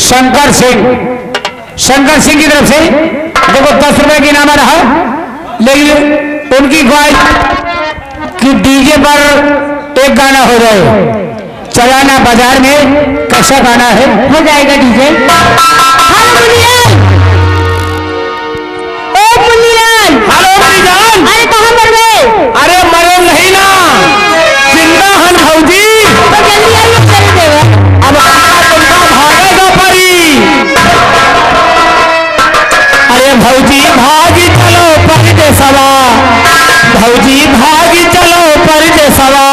शंकर सिंह की तरफ से देखो 10 रुपए की इनाम रहा, लेकिन उनकी ख्वाहिश कि डीजे पर एक गाना हो जाए। चलाना बाजार में कैसा गाना है, हो जाएगा डीजे। हेलो मुनिलाल, अरे कहाँ मर गए? अरे मरे नहीं ना, जिंदा हन भौजी। तो जल्दी आइए, चले देवा। अब भागेगा परी। अरे भौजी भागी चलो परदेसवा, भौजी भागी चलो परदेसवा,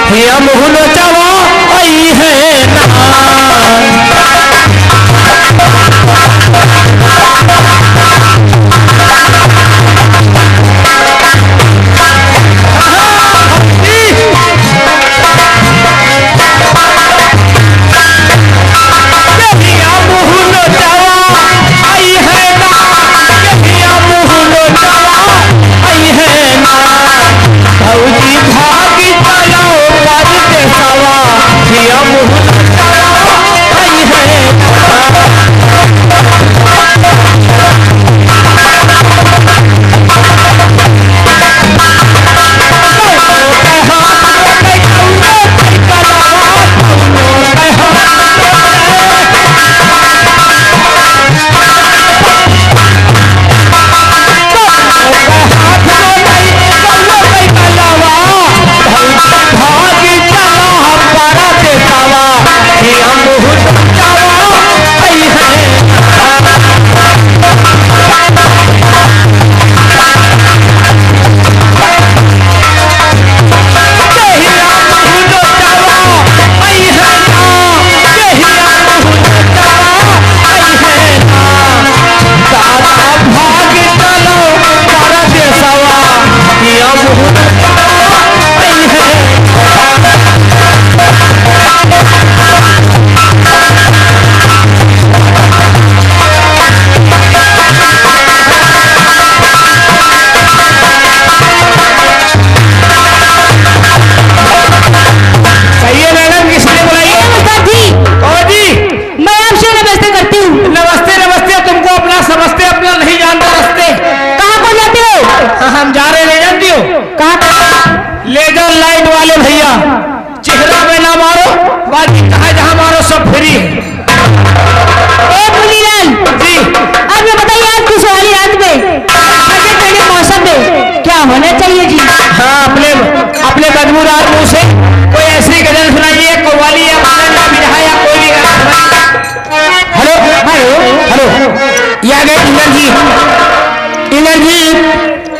हे अमहुल चवा आई है ना।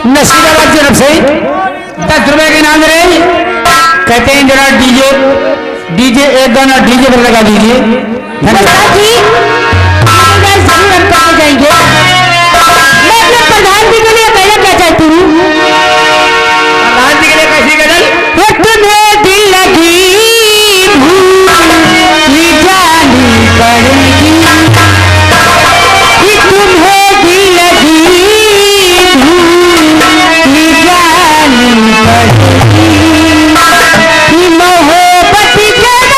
नसीराबाद की तरफ से 10 रुपए के इनाम रहे। कहते हैं जरा डीजे एक गाना डीजे पर लगा दीजिए। धन्यवाद जी, जरूर हम करके जाएंगे। मैं अपने प्रधान जी के लिए कहना क्या चाहती हूँ। प्रधान जी के लिए कैसी गजल? तुम्हें दिल लगी भूल जानी पड़ेगी, तुम्हें दिल लगी मोहब्बत तुम्हें भी लगी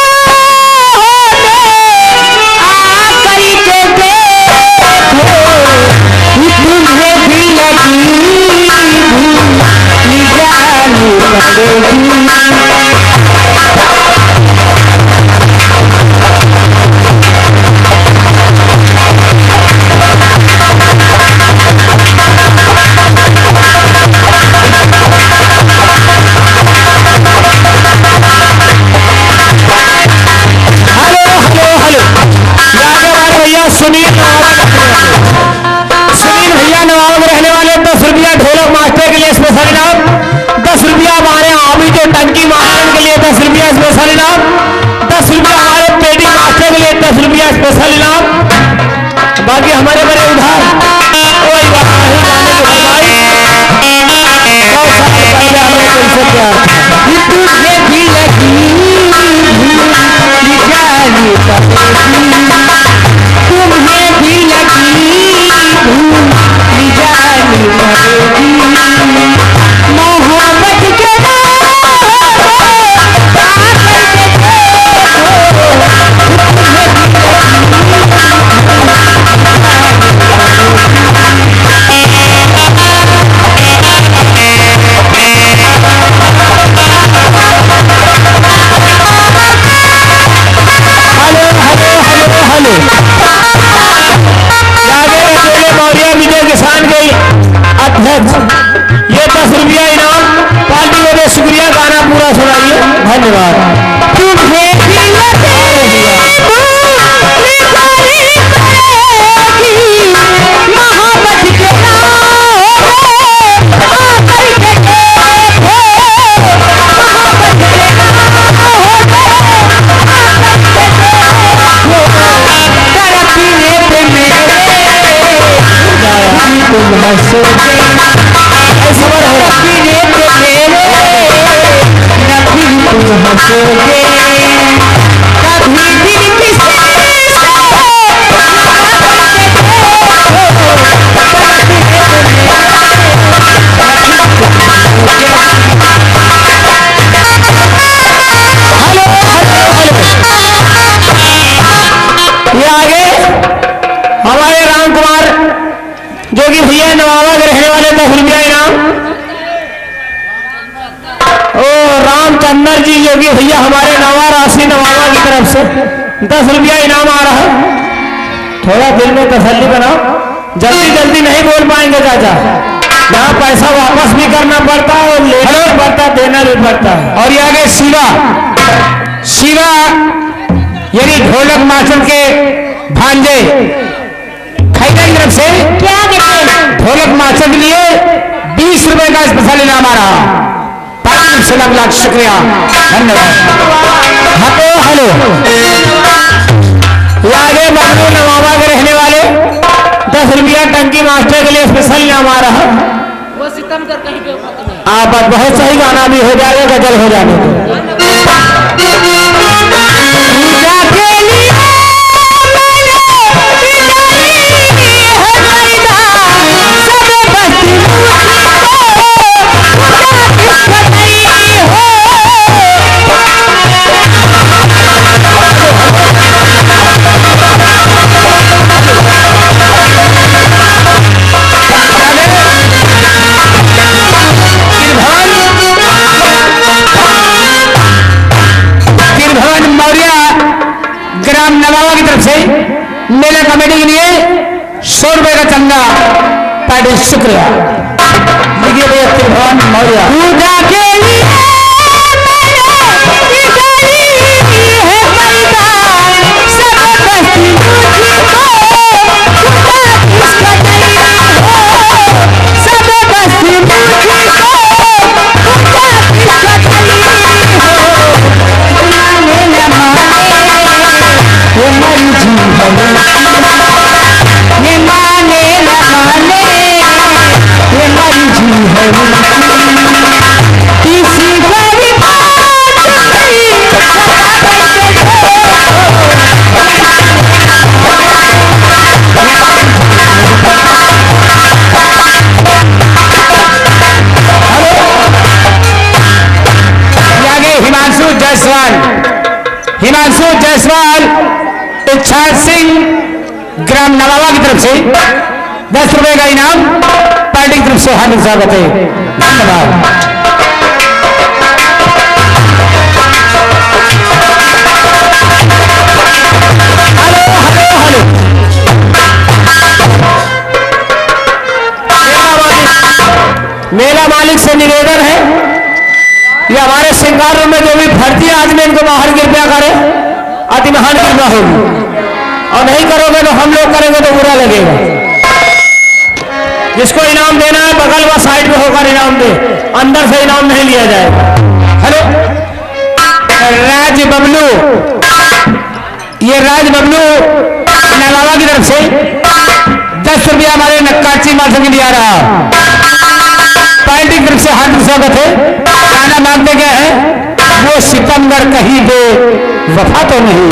सुंदर जी योगी भैया हमारे नवा राशि नवाबा की तरफ से 10 रुपया इनाम आ रहा है। थोड़ा दिल में तसल्ली बनाओ, जल्दी जल्दी नहीं बोल पाएंगे चाचा। यहाँ पैसा वापस भी करना पड़ता है और लेना भी पड़ता है, देना भी पड़ता है। और ये आगे शिवा शिवा यानी ढोलक मास्टर के भांजे खैरा की तरफ से क्या ढोलक मास्टर के लिए 20 रुपए का स्पेशल इनाम आ रहा। से लाख लाख शुक्रिया, धन्यवाद। हेलो आगे बबलू नवाबा के रहने वाले 10 रुपया टंकी मास्टर के लिए स्पेशल इनाम आ रहा। वो सितम कर कहीं पे आप बहुत सही गाना भी हो जाएगा, गजल हो जाने नवाबा की तरफ से मेला कमेटी के लिए 100 रुपए का चंदा पार्टी शुक्रिया। देखिए भैया त्रिभुवन मौर्य पूजा के लिए हिमांशु जायसवाल इच्छा सिंह ग्राम नवाबा की तरफ से 10 रुपए का इनाम पार्टी की तरफ से हार्दिक स्वागत है, धन्यवाद। मेला मालिक से निवेदन है, ये हमारे श्रृंगार रूम में जो भी भर्ती आदमी इनको बाहर कृपया करे, अति महान कृपा होगी। और नहीं करोगे तो हम लोग करेंगे तो बुरा लगेगा। जिसको इनाम देना है बगल व साइड में होकर इनाम दे, अंदर से इनाम नहीं लिया जाएगा। हेलो राज बबलू, ये राज बबलू नवाबा की तरफ से 10 रुपया हमारे नक्काची मार्शल के लिए आ रहा। पार्टी की तरफ से हार्दिक स्वागत है। गाना मांगते गए हैं वो सितमगर कहीं दे वफा तो नहीं,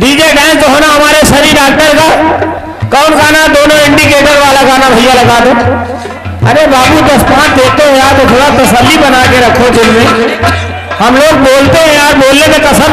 डीजे डांस तो होना हमारे सनी डॉक्टर का। कौन गाना? दोनों इंडिकेटर वाला गाना भैया लगा दो। अरे बाबू 10-5 देते हो यार, तो थोड़ा तसल्ली बना के रखो दिल में। हम लोग बोलते हैं यार, बोलने में कसम